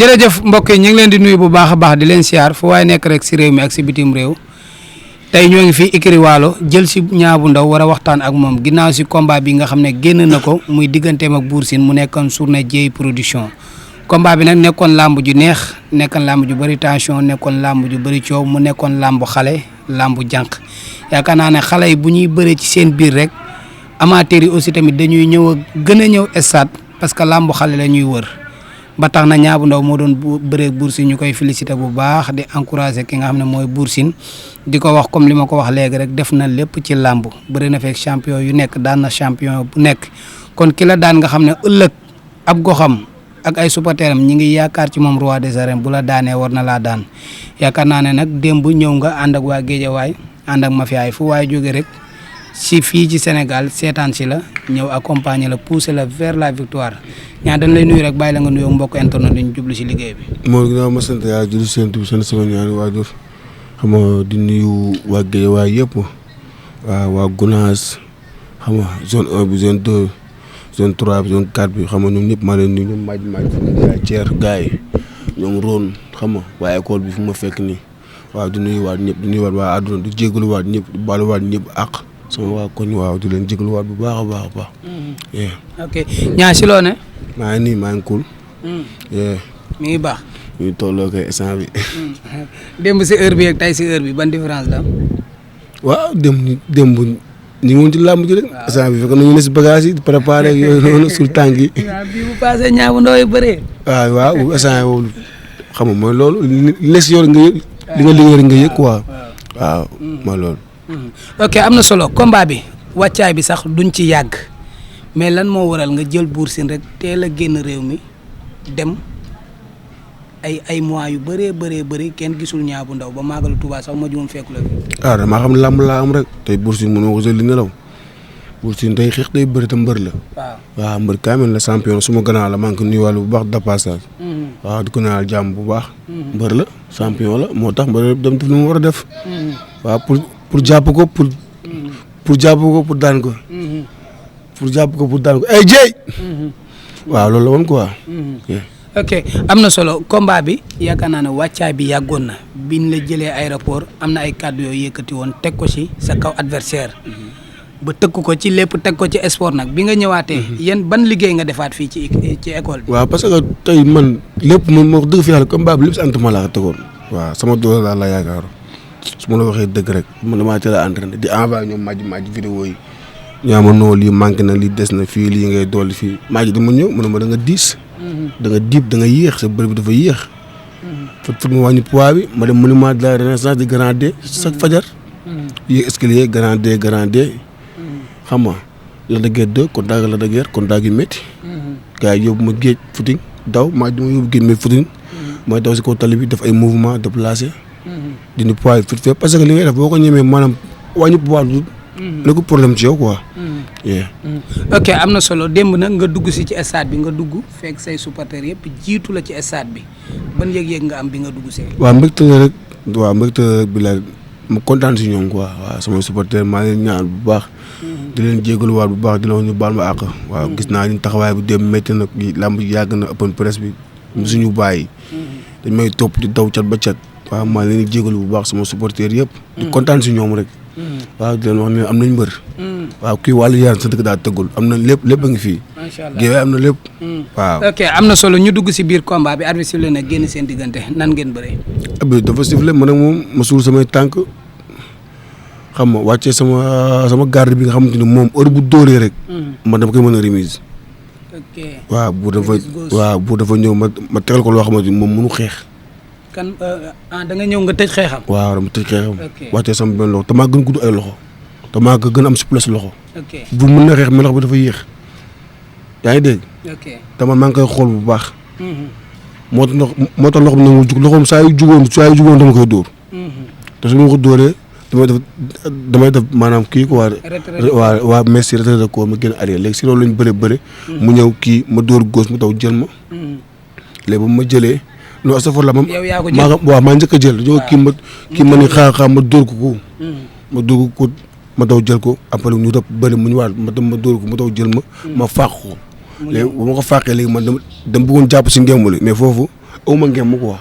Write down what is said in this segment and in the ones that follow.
jërëjëf mbokk yi ñu ngi leen di nuyu bu baax a baax di leen siyaar fu waaye nekk rek si réew mi ak si bitim réew tey ñoo ngi fii Ikiri Waalo jël si Niang bu Ndaw war a waxtaan ak moom ginnaaw si combat bi nga xam ne génn na ko muy digganteem ak Bour Sine mu nekkoon journée Dieye production combat bi nag nekkoon làmb ju neex nekkoon làmb ju bëri tension nekkoon làmb ju bëri coow mu nekkoon làmb xale làmb jànq yaakaar naa ne xale yi bu ñuy bëree ci seen biir rek amateurs yi aussi tamit dañuy ñëw a gën a ñëw stade parce que làmb xale la ñuy wër. ba tax na Niang bu Ndaw moo doon bëree Bour Sine ñu koy félicité bu baax di encouragé ki nga xam ne mooy Bour Sine di ko wax comme li ma ko wax léegi rek def na lépp ci làmb bëri na fekk champion yu nekk daan na champion bu nekk kon ki la daan nga xam ne ëllëg ab goxam ak ay supporteram ñi ngi yaakaar ci moom roi des arènes bu la daanee war na laa daan yaakaar naa ne nag démb ñëw nga ànd ak waa Géejawaay ànd ak mafia yi fu waaye jóge rek si fii ci Sénégal seetaan si la ñëw accompagner la pousser la vers la victoire ñaa dañ lay nuyu rek bàyyi la nga nuyoo mbokk internet dañu jublu si liggéey bi. moo ginnaaw ma sant yàlla julli seen tur sant sama ñaari waajur xam nga di nuyu waa Guédiawaye yëpp waa Gounass xam nga zone 1 bi zone 2 zone 3 bi zone 4 bi xam nga ñoom ñëpp maa leen nuyu ñoom maaj Thier gars yi ñoom Rone xam nga waa école bi fu ma fekk nii waaw di nuyuwaat ñëpp di nuyuwaat waa àdduna di jégaluwaat ñëpp di baaluwaat ñëpp àq. sama waa koñ waaw di leen jégaluwaat bu baax a baax a baax. ok Niang si loo ne. maa ngi nii maa ngi cool. mi ngi baax. ñu tolloo koy instant bi. démb si heure bi ak tey si heure bi ban différence la. waaw démb ñu ngi woon ci làmb ji rek. waaw instant bi fekk nañu ne si bagage yi di préparé ak yooyu noonu sur tànk yi. waaw bii bu paasee Niang bu Ndaw yi bëree. waaw instant yii xam nga mooy loolu li les yor nga yëg li nga liggéey nga yëg quoi. waaw mooy loolu. ok am na solo combat bi wàccaay bi sax duñ ci yàgg mais lan moo waral nga jël Bour Sine rek teel a génn réew mi dem ay mois yu bëree bëri kenn gisul Niang bu Ndaw ba Magalu Touba sax ma juum fekku la fi. damaa xam làmb laa am rek tey Bour Sine mënoo ko jël li nelaw Bour Sine day xeex day bëri te mbër la. waaw mbër kaamil la champion suma gannaaw la maa ngi ko nuyuwaale bu baax de passage. waaw di ko nuyuwaale jàmm bu baax. mbër la champion la moo tax mbër dem def li mu war a def. waaw pour jàpp ko pour jàpp ko pour daan ko. pour jàpp ko pour daan ko ay jéey. waaw loolu la woon quoi. ok am na solo combat bi yaakaar naa ne wàccaay bi yàggoon na biñ la jëlee aéroport am na ay kàddu yooyu yëkkati woon teg ko ci sa kaw adversaire ba tëkk ko ci lépp teg ko ci sport nag bi nga ñëwaatee. yéen ban liggéey nga defaat fii ci école bi. waaw parce que tey man lépp man moo dëgg fi yàlla combat bi lépp si antuma laa ko tegoon. waaw sama doole laa la yaakaar. su ma la waxee dëgg rek man damaa teel a entraîné di envoyé ñoom maaj vidéo yi ñoo ma noo lii manqué na lii des na fii lii ngay dolli fii maaj dama ñëw mu ne ma da nga diis da nga diib da nga yéex sa bëri bi dafa yéex fot ma wàññi poids bi ma dem monument de la renaissance di Grand D chaque fajar yéeg escalier Grand D xam nga la da guerre 2 contact la da guerre contact yu métti gars yi yóbbu ma géej footing daw maaj dama yóbbu géej mais footing mooy daw si kaw tali bi def ay mouvement déplacé dindi poids yi fit parce que li ngay def boo ko ñemee maanaam wàññi poids du nekkul problème ci yow quoi. ok am na solo démb nag nga dugg si ci stade bi nga dugg fekk say supporters yëpp jiitu la ci stade bi ban yëg-yëg nga am bi nga dugg see. waaw mbégte la rek waaw mbégte bi la ma kontaan si ñoom quoi waaw samay supporters maa leen ñaan bu baax. di leen jégaluwaat bu baax di la wax ñu baal ma àq. waaw gis naa ni taxawaay bi démb métti na làmb yàgg na open presse bi mosuñu bàyyi. dañ may topp di daw cat ba cat. waaw maa leen di jégalu bu baax sama supporters yëpp. di kontaan si ñoom rek. waaw di leen wax ne am nañ mbër. waaw kii wàllu yaan sa dëkk daa tëggul am na lépp a ngi fii. macha allah géej am na lépp. waaw ok am na solo ñu dugg si biir combat bi arbitre sifflé na génn seen diggante nan ngeen bëree. abi dafa sifflé man ak moom ma suul samay tànk xam nga wàccee sama garde bi nga xamante ni moom heure bu dóoree rek. man dama koy mën a remise. ok waaw bu dafa ñëw ma tegal ko loo xamante ni moom mënu xeex. kan da nga ñëw nga tëj xeexam. waaw dama tëj xeexam. wàccee sama benn loxo te maa gën gudd ay loxo. te maa gën am souplesse loxo. bu mën na xeex mais loxo bi dafa yéex. yaa ngi dégg. te man maa ngi koy xool bu baax. moo tax loxo bi nag mu jug loxoom saa yu jugoon dama koy dóor. te su ma ko dóoree damay def maanaam kii quoi. waa merci retrait de corps ma gën a arrière léegi si loolu lañ bëre. mu ñëw kii ma dóor gauche mu taw jël ma. léegi ba ma jëlee. non astafurlah moom maa njëkk a jël. waaw kii ma ni xaar ma dóor ko. ma dóor ko ma daw jël ko après ñu def bëri mu ñëwaat ma dóor ko ma daw jël ma. ma fàq ko. léegi bu ma ko fàqee léegi man dama bëggoon jàpp si ngémb li mais foofu aw ma ngemb quoi.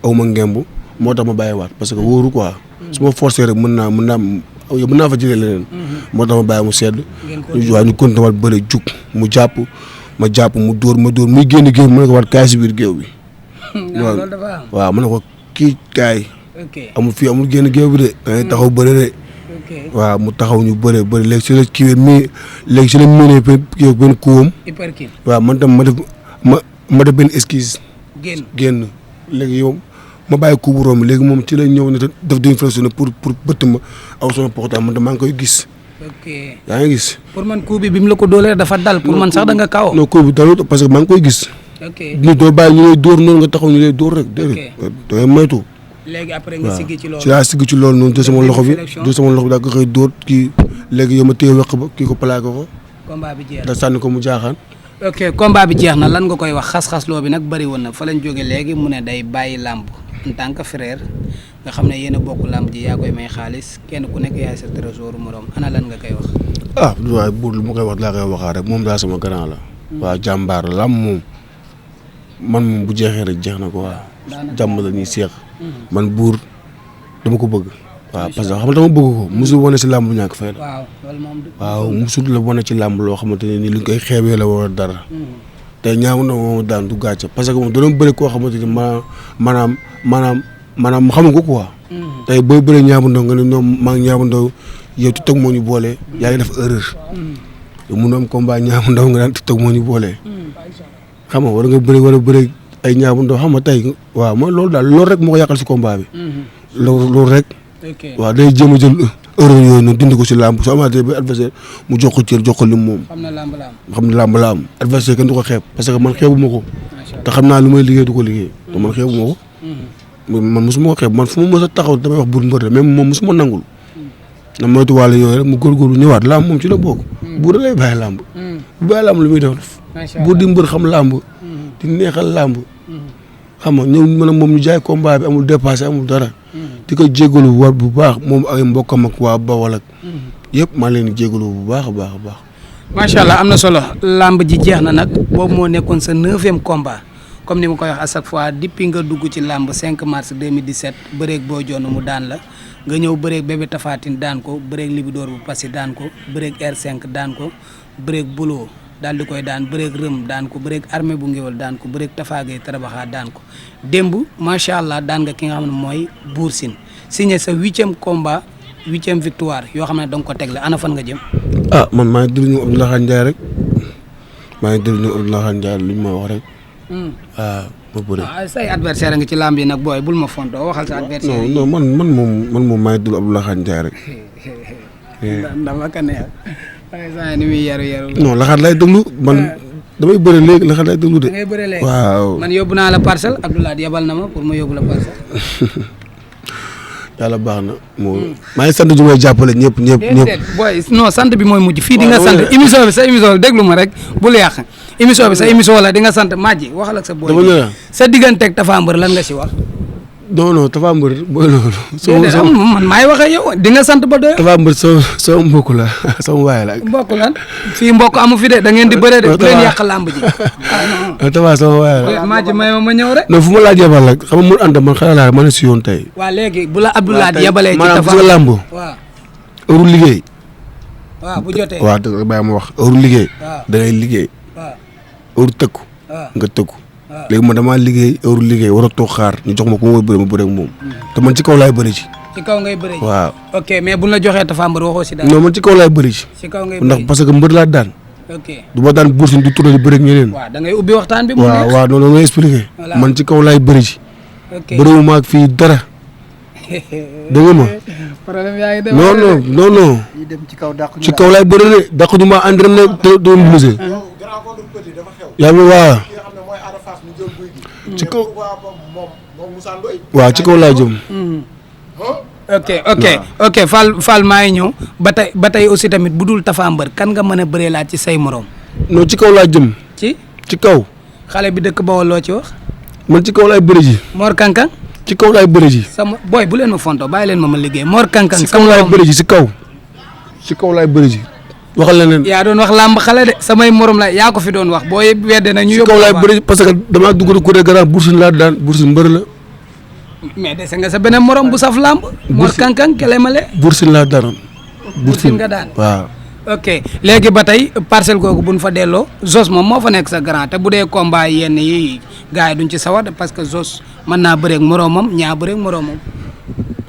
aw ma ngemb moo tax ma bàyyiwaat parce que wóoru quoi. su ma forcé rek mën naa fa jëlee leneen. moo tax ma bàyyi mu sedd. waaw ñu continué waat bëre jug mu jàpp ma jàpp mu dóor muy génn géew mu ne ko waat kaay si biir géew bi. waaw ma ne ko kii kaay. amul génn géew bi de. dangay taxaw bëre de. waaw mu taxaw ñu bëre léegi si la kiiwee léegi si la mënee benn kuwam. waaw man tam ma def benn esquisse. génn léegi yow ma bàyyi coup bu romb léegi moom ci la ñëw ne daf di inflexion pour bëtt ma aw sama portable man tam maa ngi koy gis. yaa ngi gis. pour man coup bi mu la ko doolee dafa dal pour man sax da nga kaw. non coup bi dalut parce que maa ngi koy gis. nit doo bàyyi ñu lay dóor noonu nga taxaw ñu lay dóor rek déedéet. da ngay moytu. léegi après nga siggi ci loolu. ci laa siggi ci loolu noonu jël sama loxo bi daa ko xëy dóor kii léegi yow ma téye weq ba kii ko plaqué ko. combat bi jeex da sànni ko mu jaaxaan. ok combat bi jeex na lan nga koy wax xas-xasloo bi nag bëri woon na fa lañ jóge léegi mu ne day bàyyi làmb en tant que frère nga xam ne yéen a bokk làmb ji yaa koy may xaalis kenn ku nekk yaay sa trésor morom ana lan nga koy wax. waaye buur lu ma koy wax laa koy waxaa rek moom daa sama grand la. waaw jàmbaar la làmb moom man moom bu jeexee rek jeex na ko waaw. jàmm la ñuy seex. man buur dama ko bëgg. waaw parce que xam nga dama bëgg ko musul wane si làmb ñàkk fay la. waaw musul la wane ci làmb loo xamante ne nii lu ñu koy xeebee la wala dara. tey ñaaw na moom daan du gàcce parce que moom da doon bëri koo xamante ni maanaam xam nga ko quoi. tey booy bëri ñaabu ndaw nga ne ñoom maa ngi ñaabu ndaw yow TikTok moo ñu boole yaa ngi def erreur. yow mun na am combat ñaabu ndaw nga daan TikTok moo ñu boole. xam nga war nga bëri ay ñaabu ndaw xam nga tey waaw mooy loolu daal loolu rek moo ko yàqal si combat bi. loolu rek. waaw day jéem a jël erreur yooyu noonu dindi ko si làmb su amaatee ba adversaire mu jox ko cër jox ko lim moom. xam ne làmb la am adversaire kenn du ko xeeb parce que man xeebu ma ko. te xam naa lu may liggéey du ko liggéey. te man xeebu ma ko. man mosuma ko xeeb man fu ma mës a taxaw damay wax buur mbër la même moom mosuma nangul. na moytu wàll yooyu rek mu góorgóorlu ñëwaat làmb moom ci la bokk. buur da lay bàyyi làmb. bu bàyyi làmb lu muy def. buur di mbër xam làmb. di neexal làmb. xam nga ñoom mën a moom ñu jaay combat bi amul dépassé amul dara. di ko jégalu war bu baax moom ak mbokkam ak waa Bawol ak yëpp maa leen di jégalu bu baax a baax a baax. macha allah am na solo làmb ji jeex na nag boobu moo nekkoon sa 9e combat comme ni ma koy wax à chaque fois depuis nga dugg ci làmb 5 mars 2017 bëreeg boo jonn mu daan la nga ñëw bëreeg bébé Tafatine daan ko bëreeg Libidoor bu Passy daan ko bëreeg R5 daan ko bëreeg Bulo daal di koy daan bëreeg Rëm daan ko bëreeg armée bu Ngéwal daan ko bëreeg Tafagay Tarabaxa daan ko démb macha allah daan nga ki nga xam ne mooy Bour Sine signé sa 8e combat 8e victoire yoo xam ne da nga ko tegle ana fan nga jëm. man maa ngi déglu ñu Abdoulaye Ndiaye rek lu ñu ma wax rek. ma bëre. say adversaire nga ci làmb yi nag booy bul ma fontoo waxal sa adversaire. non man moom maa ngi déglu Abdoulaye Ndiaye rek. dama ka neex waaye saa ni muy yaru. non laxaat lay déglu man damay bëre léegi laxaat lay déglu de. da ngay bëre léegi waaw. man yóbbu naa la parcelle Abdoulaye yebal na ma pour ma yóbbu la parcelle. yàlla baax na moo maa ngi sant ñu may jàppale ñëpp. booy non sant bi mooy mujj fii di nga sant émission bi sa émission déglu ma rek bul yàq émission bi sa émission la di nga sant Madji waxal ak sa booy sa digganteeg Tapha Mbeur lan nga si wax. non Tapha Mbeur booy loolu. man maay wax ak yow di nga sant ba doy. Tapha Mbeur sama mbokk la sama waay la. mbokk lan fii mbokk amu fi de da ngeen di bëre de bu leen yàq làmb ji. Tapha sama waay la. Madji may ma ñëw rek. non fu ma laaj yebal rek xam nga mu ànd man xanaa laa ma ne si yoon tey. waa léegi bu la Abdoulaye yebalee. ci Tapha maanaam làmb. waaw. heure liggéey. waaw bu jotee. waaw dëgg bàyyi ma wax heure liggéey. da ngay liggéey. waaw heure tëkku. nga tëkku. léegi man damaa liggéey heure liggéey war a toog xaar ñu jox ma ko ma bëre ma bëre ak moom. te man ci kaw laay bëri ci. ci kaw ngay bëri. waaw ok mais bu la joxee Tapha Mbeur waxoo si dara. non man ci kaw laay bëri ci. ci kaw ngay bëri ndax parce que mbër laa daan. ok du ma daan Bour Sine di tourné di bëri ak ñeneen. waaw da ngay ubbi waxtaan bi. mu nekk waaw noonu la may expliqué. man ci kaw laay bëri ci. ok bëriwuma ak fii dara. dégg nga ma. problème yaa ngi dem. non. ci kaw laay bëri de dàq ñu ma entraîné te doon blessé. yaa ngi waaw. ci kaw waaw ci kaw laa jëm. ok Fall maa ngi ñëw ba tey aussi tamit bu dul Tapha Mbeur kan nga mën a bëree laat ci say morom. non ci kaw laa jëm. ci kaw. xale bi dëkk Bawol loo ci wax. man ci kaw laay bëri ji. Mor Kankang. ci kaw laay bëri ji. sama booy bu leen ma fonto bàyyi leen ma liggéey Mor Kankang. ci kaw laay bëri ji ci kaw. ci kaw laay bëri ji. waxal leneen. yaa doon wax làmb xale de samay morom la yaa ko fi doon wax booy wedde nag ñu yóbbu. kaw laay bëri parce que damaa dugg ko de grand Boursine laa daan Boursine mbër la. mais dese nga sa beneen morom bu saf làmb. Mor Kankang Kelemale. Boursine laa daan. Boursine nga daan waaw. ok léegi ba tey parcelle googu bu ñu fa delloo Zos moom moo fa nekk sa grand te bu dee combat yenn yi gars yi duñ ci sawar parce que Zos mën naa bëreeg moroomam ñaa bëreeg moroomam.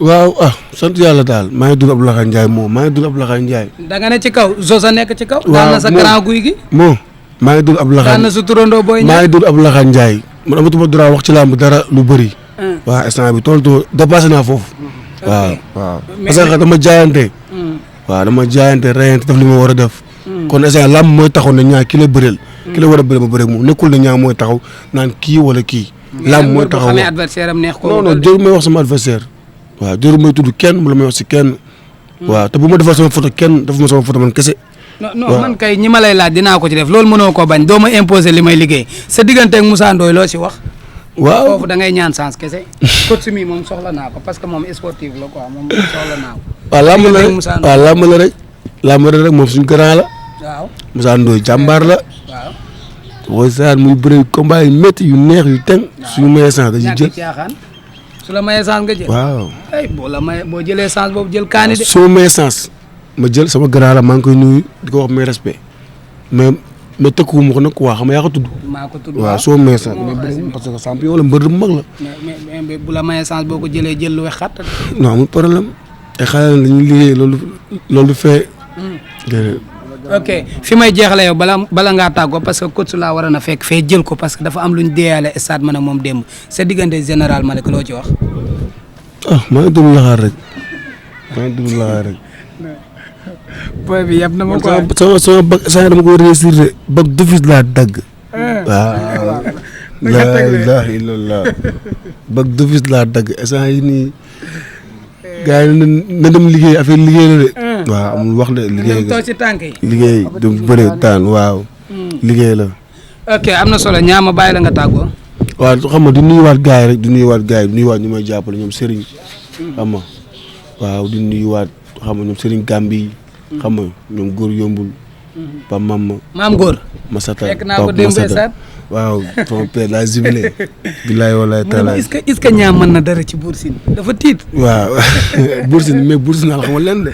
waaw sant yàlla daal maa ngi dund Abdoulaye Ndiaye da nga ne ci kaw Zos a nekk ci kaw. waaw daan na sa grand guy gi. maa ngi dund Abdoulaye. daan na sa turandoo booy maa ngi dund Abdoulaye Ndiaye. man amatuma droit wax ci làmb dara lu bëri. waaw instant bi tool dépassé naa foofu. waaw parce que dama jaayante. waaw dama jaayante reyante def li ma war a def. kon instant làmb mooy taxaw ne ñaa ki la bëreel. ki la war a bëreel ma bëreeg moom nekkul ne ñaa mooy taxaw naan kii wala kii. làmb mooy taxaw mais adversaire am neex ko. non jëru may wax sama adversaire. waaw jëru may tudd kenn mu la may wax si kenn. waaw te bu ma defal sama photo kenn defuma sama photo man kese. non man kay ñi ma lay laaj dinaa ko ci def loolu mënoo ko bañ doo ma imposer li may liggéey sa diggante ak Moussa Ndoye loo si wax. waaw foofu da ngay ñaan chance kese. coach mi moom soxla naa ko parce que moom sportif la quoi moom soxla naa ko. waaw làmb la rek làmb la rek moom suñu grand la. waaw Moussa Ndoye jàmbaar la. waaw. booy saa muy bëre combat yu métti yu neex yu teng. suñu mayee chance dañuy jël su la mayee chance nga jël. waaw. ay boo jëlee chance boobu jël kaani de. su ma mayee chance ma jël sama grand la maa ngi koy nuyu di ko wax mes respect mais tëkkuwuma ko nag quoi xam nga yaa ko tudd. maa ko tudd waaw soo mayee chance parce que champion la mbër bu mag la. mais bu la mayee chance boo ko jëlee jël lu wex xat. non amul problème ay xale la ñuy liggéey loolu fee. ok fi may jeexale yow bala ngaa tàggoo parce que coach laa war a na fekk fee jël ko parce que dafa am lu ñu deeyaale stade man ak moom démb sa diggante général Malick loo ci wax. maa ngi dugg laxaar rek. boy bi yab na ma quoi sama bag saa dama ko réussir de bag d'office laa dagg. waaw. laa ilaaha illallah bag d'office laa dagg instant yi nii. gars yi na dem liggéey affaire liggéey la de. waaw amul wax de liggéey toog ci tànk yi. liggéey du bëre taan waaw. liggéey la. ok am na solo ñaama bàyyi la nga tàggoo. waaw xam nga di nuyuwaat gars yi rek di nuyuwaat ñu may jàppale ñoom Serigne. xam nga waaw di nuyuwaat xam nga ñoom Serigne Gambi. xam nga ñoom góor yombul. Pa Mamma. maam góor. Masata fekk naa ko démb waaw sama père laa zibilé. bilaay walaay taala est-ce que ñaam mën na dara ci Bour Sine dafa tiit. waaw Bour Sine mais Bour Sine naa la xamal leen de.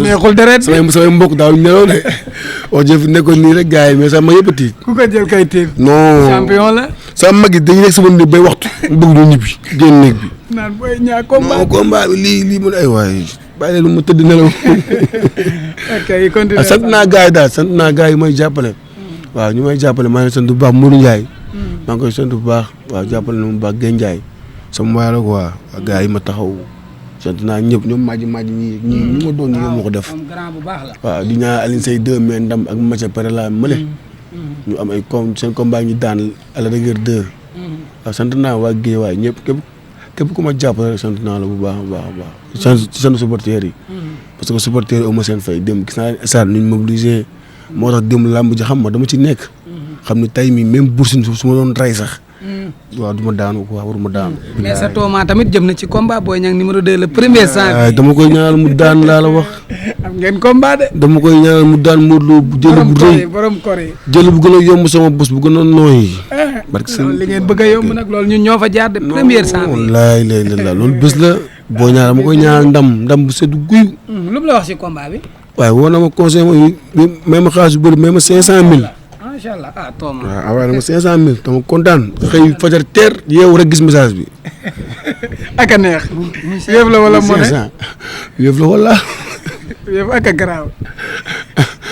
neexul deret samay mbokk daaw ñu nelaw de. wax jëf nekkoon nii rek gars yi mais sama yëpp a tiit. ku ko jël kay tiit. non champion la. sama mag yi dañuy nekk sama néeg bay waxtu. mu bëgg ñu ñibbi génn néeg bi. naan booy ñaa combat. non combat bi lii mu ne ay waay bàyyi leen mu tëdd nelaw. ok continue. sant naa gars yi daal sant naa gars yi may jàppale. waaw ñu may jàppale maa ngi sant bu baax Mourou Ndiaye. maa ngi koy sant bu baax waaw jàppale na mu baax Guèye Ndiaye. sama waay la quoi ak gars yi ma taxaw sant naa ñëpp ñoom maaji ñii ñu ma doon ñoom ma ko def. grand bu baax la. waaw di ñaan Alioune Seye 2 mais ndam ak Macha Pare la mële. ñu am ay seen combat ñu daan à la rigueur 2. waaw sant naa waa Guèye waay ñëpp képp ku ma jàppale rek sant naa la bu baax a baax a baax. sant supporters yi. parce que supporters yi au moins seen fay dem gis naa leen stade nu ñu mobilisé. moo tax démb làmb ji xam ma dama ci nekk. xam ne tey mii même Bour Sine su ma doon rey sax. waaw du ma daanu quoi waruma daanu. mais sa tooma tamit jëm na ci combat Boy Niang numéro 2 le premier sang. dama koy ñaanal mu daan laa la wax. am ngeen combat de. dama koy ñaanal mu daan Modou Lo bu jël bu rëy borom kor yi jël bu gën a yomb sama bos bu gën a nooy. parce que li ngeen bëgg a yomb nag loolu ñun ñoo fa jaar de première sang. wallaay la loolu bés la. Boy Niang dama koy ñaanal ndam bu seddu guy. lu mu la wax ci combat bi. waaye woo na ma conseil may ma xaalis bu bëri may ma 500000. macha allah tooma. waaw waaye dama 500000 dama kontaan xëy fajar teer yeewu rek gis message bi. ak a neex. yëf la wala moo ne yëf la wala. yëf ak a garaaw.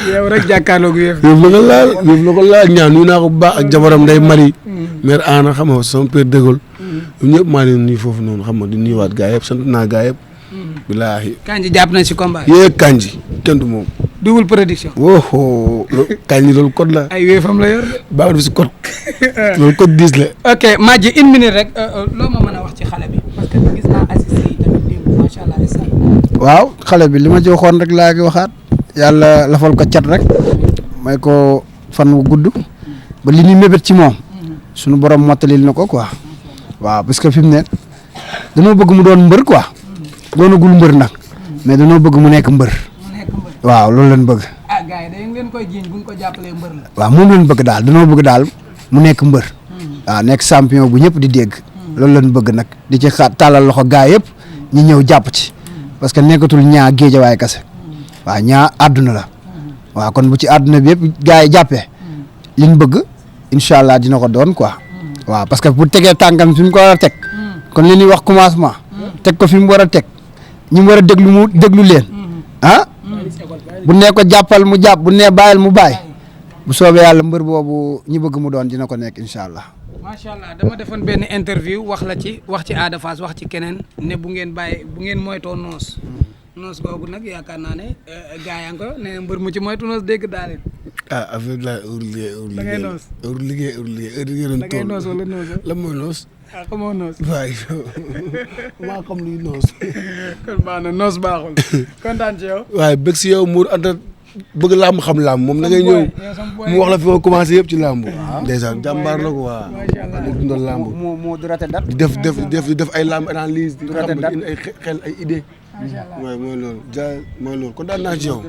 yeewu rek jàkkaarloog yëf. yëf la ko laal ñaan nuyu naa ko bu baax ak jabaram day mari. mère Anna xam nga sama père dégol. ñun ñëpp maa leen nuyu foofu noonu xam nga di nuyuwaat gaa yëpp sant naa gaa yëpp. bilaahi. Kanji jàpp nañ si combat. yee Kanji kenn du moom. double production. wóo Kanji loolu code la. ay wéefam la yor de. baax na fi si code. loolu code 10 la. ok Madji 1 minute rek loo ma mën a wax ci xale bi parce que gis naa assisté yi tamit démb macha allah. waaw xale bi li ma ci waxoon rek laa ngi waxaat. yàlla lafal ko cat rek. may ko fan wu gudd. ba li ñuy mébét ci moom. sunu borom mottalil na ko quoi. waaw parce que fi mu ne dañoo bëgg mu doon mbër quoi. doonagul mbër nag. mais dañoo bëgg mu nekk mbër. waaw loolu lañ bëgg. ah gars yi koy jiiñ buñ ko jàppalee mbër la. waaw moom lañ bëgg daal danoo bëgg daal mu nekk mbër. waaw nekk champion bu ñëpp di dégg. loolu lañ bëgg nag di ci tàllal loxo gaa yëpp ñu ñëw jàpp ci parce que nekkatul ñaa géejawaay kase waaw ñaa àdduna la waaw kon bu ci àdduna bi yëpp gaa yi jàppee liñ bëgg incha allah dina ko doon quoi waaw parce que bu tegee tànkam fi mu ko war a teg kon li ñuy wax commencement teg ko fi mu war a teg ñi mu war a déglu mu déglu leen ah bu nee ko jàppal mu jàpp bu nee bàyyil mu bàyyi bu soobee yàlla mbër boobu ñi bëgg mu doon dina ko nekk incha allah. macha allah dama defoon benn interview wax ci Ada Fass wax ci keneen ne bu ngeen moytoo noos googu nag yaakaar naa ne gaa yaa ngi ko ne mbër mu ci moytu noos dégg daal it. affaire bi heure liggéey da ngay noos wala noos lan mooy noos. xamoo noos. waaye maa xam luy noos. kon baax na noos baaxul. kontaan ci yow. waaye bëgg si yow Mour Anta bëgg làmb xam làmb moom da ngay ñëw mu wax la fi ma commencé yëpp ci làmb. ndeysaan jàmbaar la ko waa. di dundal làmb. mu du rate dat. di def ay làmb analyse. di xam indi ay xel ay idée. waaye mooy loolu kon daan naa ci yow.